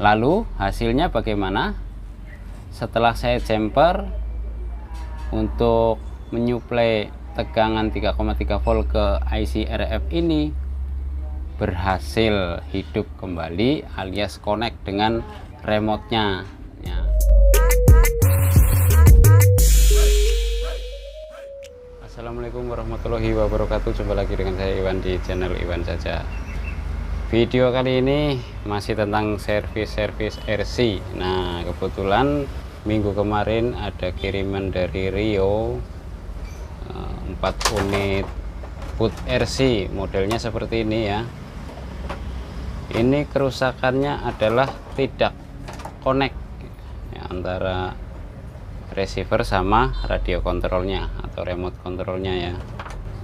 Lalu hasilnya bagaimana? Setelah saya jumper untuk menyuplai tegangan 3,3 volt ke IC RF ini, berhasil hidup kembali alias connect dengan remote-nya ya. Assalamualaikum warahmatullahi wabarakatuh. Jumpa lagi dengan saya Iwan di channel Iwan Saja. Video kali ini masih tentang servis RC. Nah, kebetulan minggu kemarin ada kiriman dari Rio 4 unit boot RC, modelnya seperti ini ya. Ini kerusakannya adalah tidak connect ya, antara receiver sama radio kontrolnya atau remote kontrolnya ya.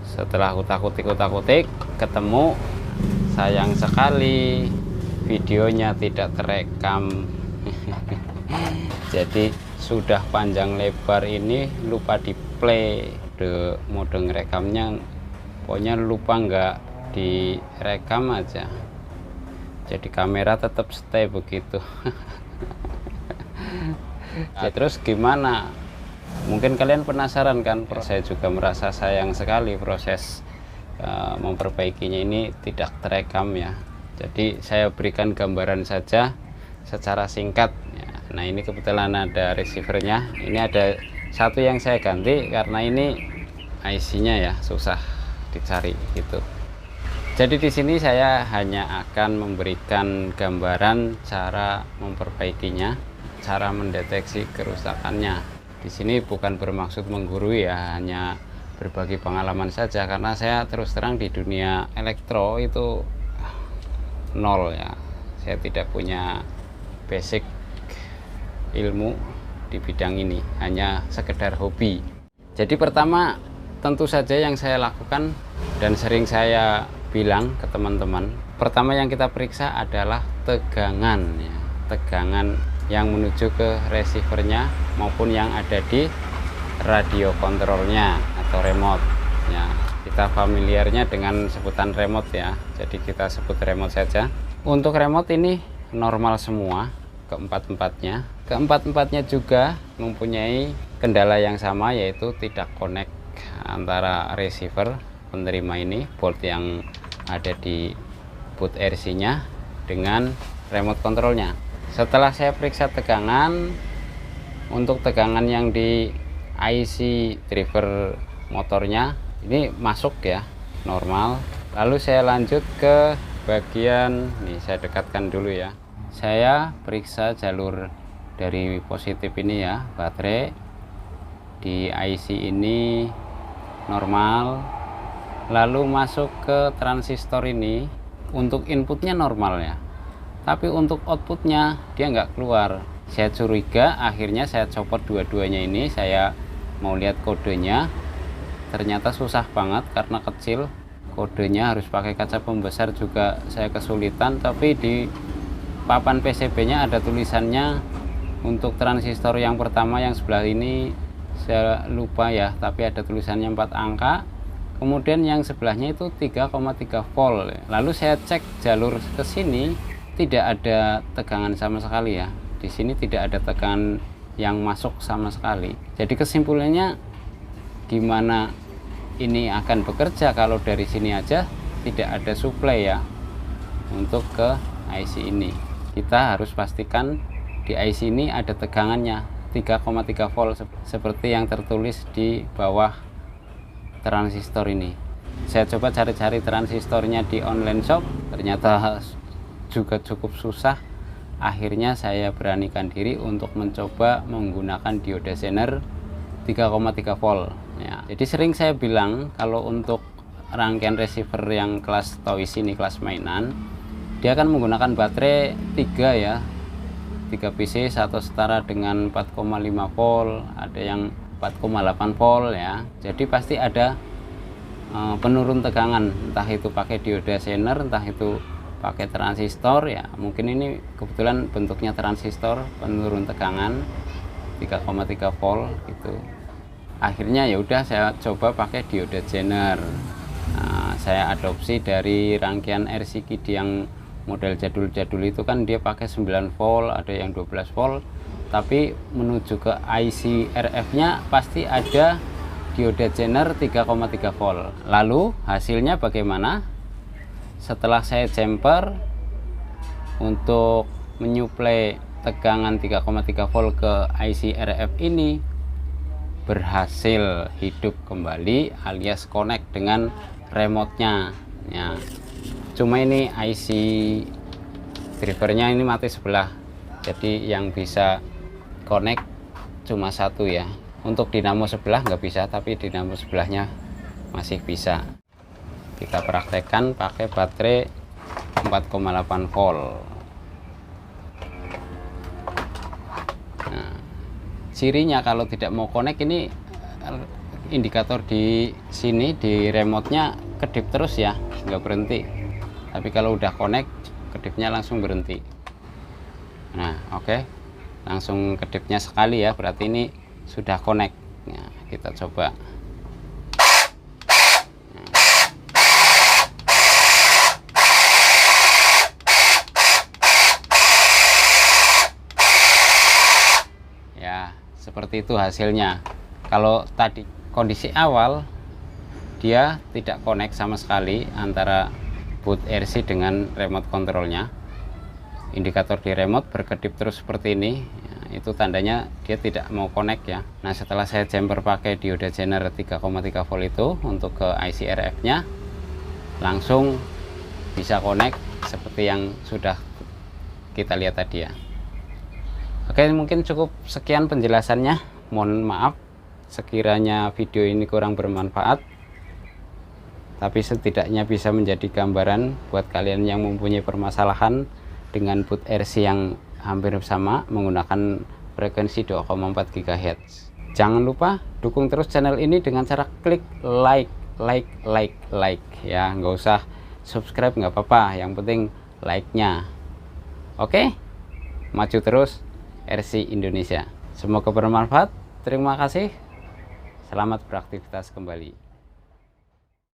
Setelah utak-utik ketemu, sayang sekali videonya tidak terekam. Jadi sudah panjang lebar ini lupa di play mode ngerekamnya, pokoknya lupa nggak direkam aja. Jadi kamera tetap stay begitu. Nah, terus gimana? Mungkin kalian penasaran kan? Saya juga merasa sayang sekali proses memperbaikinya ini tidak terekam ya. Jadi saya berikan gambaran saja secara singkat ya. Nah, ini kebetulan ada receivernya. Ini ada satu yang saya ganti karena ini IC-nya ya susah dicari gitu. Jadi di sini saya hanya akan memberikan gambaran cara memperbaikinya, cara mendeteksi kerusakannya. Di sini bukan bermaksud menggurui ya, hanya berbagi pengalaman saja karena saya terus terang di dunia elektro itu nol ya. Saya tidak punya basic ilmu di bidang ini, hanya sekedar hobi. Jadi pertama tentu saja yang saya lakukan dan sering saya bilang ke teman-teman, pertama yang kita periksa adalah tegangan ya. Tegangan yang menuju ke receivernya maupun yang ada di radio kontrolnya atau remote ya. Kita familiarnya dengan sebutan remote ya, jadi kita sebut remote saja. Untuk remote ini normal semua, keempat-empatnya juga mempunyai kendala yang sama, yaitu tidak connect antara receiver penerima ini, board yang ada di boot RC nya dengan remote kontrolnya. Setelah saya periksa tegangan, untuk tegangan yang di IC driver motornya ini masuk ya, normal. Lalu saya lanjut ke bagian nih, saya dekatkan dulu ya. Saya periksa jalur dari positif ini ya, baterai di IC ini normal. Lalu masuk ke transistor ini, untuk inputnya normal ya, tapi untuk outputnya dia nggak keluar. Saya curiga, akhirnya saya copot dua-duanya ini. Saya mau lihat kodenya, ternyata susah banget karena kecil. Kodenya harus pakai kaca pembesar juga saya kesulitan, tapi di papan PCB nya ada tulisannya. Untuk transistor yang pertama yang sebelah ini saya lupa ya, tapi ada tulisannya 4 angka. Kemudian yang sebelahnya itu 3,3 volt. Lalu saya cek jalur ke sini, tidak ada tegangan sama sekali ya. Di sini tidak ada tegangan yang masuk sama sekali. Jadi kesimpulannya, gimana ini akan bekerja kalau dari sini aja tidak ada supply ya untuk ke IC ini. Kita harus pastikan di IC ini ada tegangannya 3,3 volt seperti yang tertulis di bawah transistor ini. Saya coba cari-cari transistornya di online shop, ternyata juga cukup susah. Akhirnya saya beranikan diri untuk mencoba menggunakan diode zener 3,3 volt ya. Jadi sering saya bilang kalau untuk rangkaian receiver yang kelas toys ini, kelas mainan, dia akan menggunakan baterai 3 ya, 3 PC, satu setara dengan 4,5 volt, ada yang 4,8 volt ya. Jadi pasti ada penurun tegangan, entah itu pakai diode zener, entah itu pakai transistor ya. Mungkin ini kebetulan bentuknya transistor penurun tegangan 3,3 volt gitu. Akhirnya ya udah saya coba pakai diode zener. Nah, saya adopsi dari rangkaian RC Kid yang model jadul-jadul itu kan dia pakai 9 volt, ada yang 12 volt, tapi menuju ke IC RF nya pasti ada dioda Zener 3,3 volt. Lalu hasilnya bagaimana? Setelah saya jumper untuk menyuplai tegangan 3,3 volt ke IC RF ini, berhasil hidup kembali alias connect dengan remote-nya ya. Cuma ini IC drivernya ini mati sebelah, jadi yang bisa connect cuma satu ya. Untuk dinamo sebelah nggak bisa, tapi dinamo sebelahnya masih bisa. Kita praktekkan pakai baterai 4,8 volt. Nah, cirinya kalau tidak mau connect ini, indikator di sini di remote-nya kedip terus ya, nggak berhenti. Tapi kalau udah connect, kedipnya langsung berhenti. Nah, oke. Langsung kedipnya sekali ya, berarti ini sudah connect. Nah, kita coba. Ya, seperti itu hasilnya. Kalau tadi kondisi awal dia tidak connect sama sekali antara boot RC dengan remote kontrolnya. Indikator di remote berkedip terus seperti ini ya, itu tandanya dia tidak mau connect ya. Nah, setelah saya jumper pakai dioda Zener 3,3 volt itu untuk ke IC RF nya, langsung bisa connect seperti yang sudah kita lihat tadi ya. Oke, mungkin cukup sekian penjelasannya. Mohon maaf sekiranya video ini kurang bermanfaat, tapi setidaknya bisa menjadi gambaran buat kalian yang mempunyai permasalahan dengan boot RC yang hampir sama menggunakan frekuensi 2,4 GHz. Jangan lupa dukung terus channel ini dengan cara klik like ya. Nggak usah subscribe nggak apa-apa, yang penting like-nya. Oke, maju terus RC Indonesia. Semoga bermanfaat. Terima kasih. Selamat beraktivitas kembali.